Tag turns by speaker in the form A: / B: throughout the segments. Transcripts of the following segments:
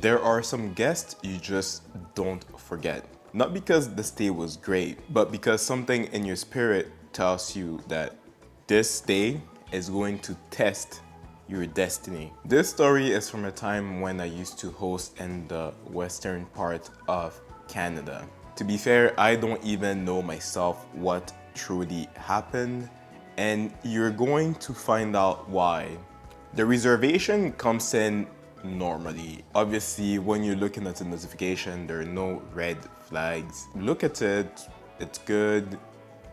A: There are some guests you just don't forget. Not because the stay was great, but because something in your spirit tells you that this stay is going to test your destiny. This story is from a time when I used to host in the western part of Canada. To be fair, I don't even know myself what truly happened, and you're going to find out why. The reservation comes in normally. Obviously, when you're looking at the notification, there are no red flags. Look at it, it's good.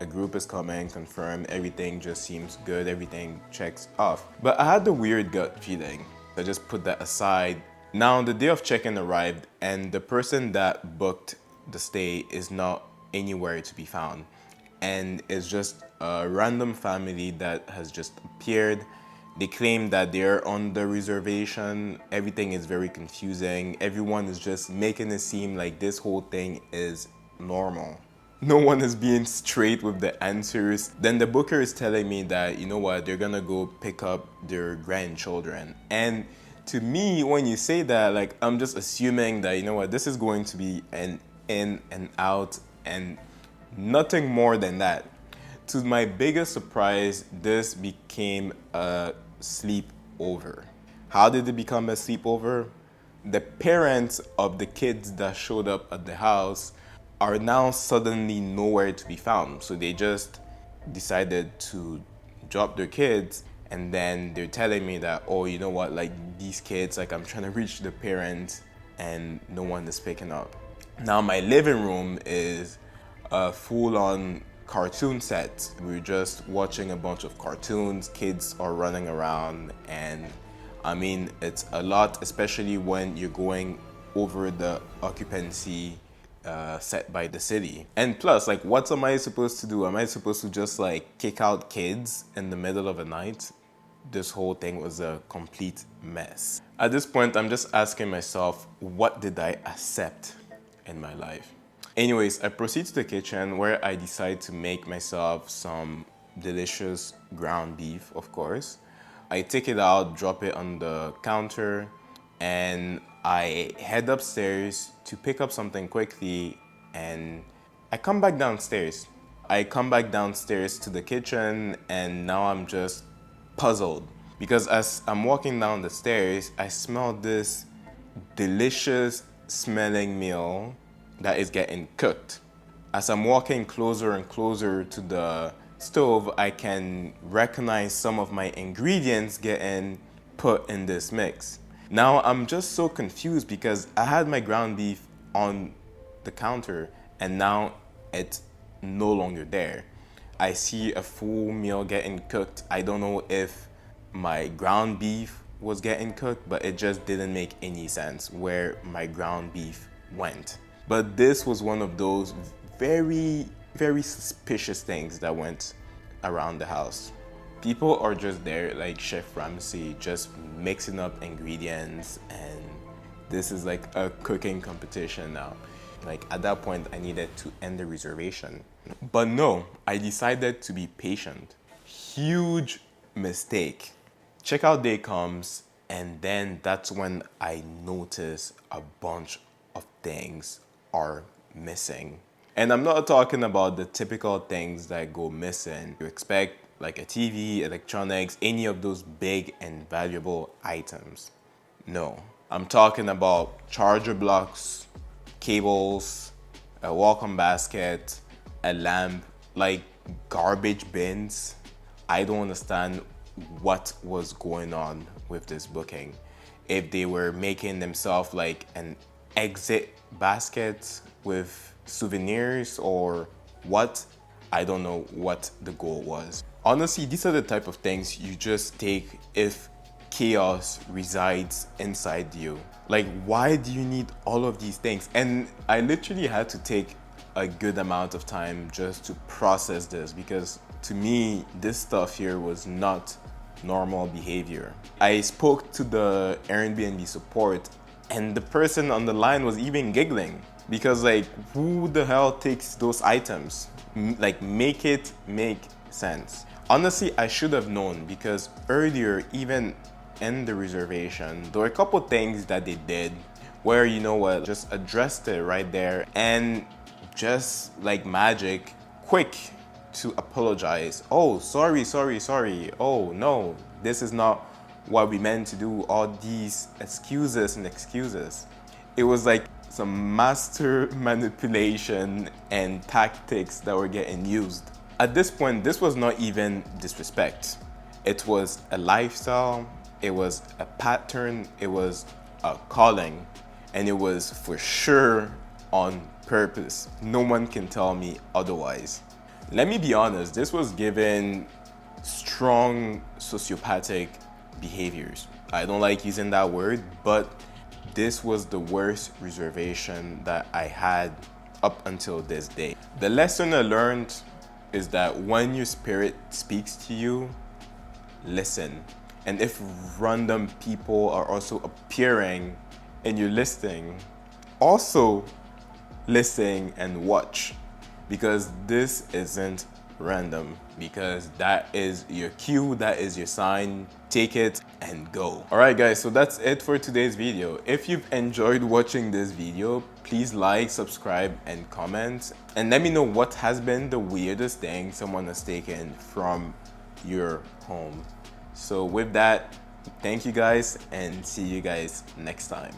A: A group is coming, confirmed, everything just seems good, everything checks off. But I had a weird gut feeling. I just put that aside. Now, the day of check-in arrived, and the person that booked the stay is not anywhere to be found. And it's just a random family that has just appeared. They claim that they're on the reservation. Everything is very confusing. Everyone is just making it seem like this whole thing is normal. No one is being straight with the answers. Then the booker is telling me that, you know what, they're gonna go pick up their grandchildren. And to me, when you say that, like, I'm just assuming that, you know what, this is going to be an in and out and nothing more than that. To my biggest surprise, this became a sleepover. How did it become a sleepover? The parents of the kids that showed up at the house are now suddenly nowhere to be found. So they just decided to drop their kids, and then they're telling me that, oh, you know what, like these kids, like I'm trying to reach the parents and no one is picking up. Now my living room is a full-on cartoon set. We're just watching a bunch of cartoons, kids are running around, and I mean, it's a lot, especially when you're going over the occupancy set by the city. And plus, like, what am I supposed to do? Am I supposed to just like kick out kids in the middle of the night? This whole thing was a complete mess. At this point, I'm just asking myself, what did I accept in my life? Anyways, I proceed to the kitchen where I decide to make myself some delicious ground beef, of course. I take it out, drop it on the counter, and I head upstairs to pick up something quickly, and I come back downstairs. I come back downstairs to the kitchen, and now I'm just puzzled because as I'm walking down the stairs, I smell this delicious smelling meal that is getting cooked. As I'm walking closer and closer to the stove, I can recognize some of my ingredients getting put in this mix. Now I'm just so confused because I had my ground beef on the counter and now it's no longer there. I see a full meal getting cooked. I don't know if my ground beef was getting cooked, but it just didn't make any sense where my ground beef went. But this was one of those very, very suspicious things that went around the house. People are just there like Chef Ramsay, just mixing up ingredients, and this is like a cooking competition now. Like at that point, I needed to end the reservation. But no, I decided to be patient. Huge mistake. Checkout day comes, and then that's when I notice a bunch of things are missing. And I'm not talking about the typical things that go missing. You expect like a TV, electronics, any of those big and valuable items. No, I'm talking about charger blocks, cables, a welcome basket, a lamp, like garbage bins. I don't understand what was going on with this booking. If they were making themselves like an exit basket with souvenirs or what, I don't know what the goal was. Honestly, these are the type of things you just take if chaos resides inside you. Like, why do you need all of these things? And I literally had to take a good amount of time just to process this because to me, this stuff here was not normal behavior. I spoke to the Airbnb support and the person on the line was even giggling because like, who the hell takes those items? Like, make it make sense. Honestly, I should have known because earlier, even in the reservation, there were a couple things that they did where, you know what, just addressed it right there and just like magic, quick to apologize. Oh, sorry, sorry, sorry. Oh, no, this is not what we meant to do. All these excuses and excuses. It was like some master manipulation and tactics that were getting used. At this point, this was not even disrespect. It was a lifestyle, it was a pattern, it was a calling, and it was for sure on purpose. No one can tell me otherwise. Let me be honest, this was given strong sociopathic behaviors. I don't like using that word, but this was the worst reservation that I had up until this day. The lesson I learned is that when your spirit speaks to you, listen. And if random people are also appearing in your listing, also listen and watch, because this isn't random, because that is your cue, that is your sign. Take it and go. All right, guys, so that's it for today's video. If you've enjoyed watching this video, please like, subscribe, and comment, and let me know what has been the weirdest thing someone has taken from your home. So with that, thank you guys, and see you guys next time.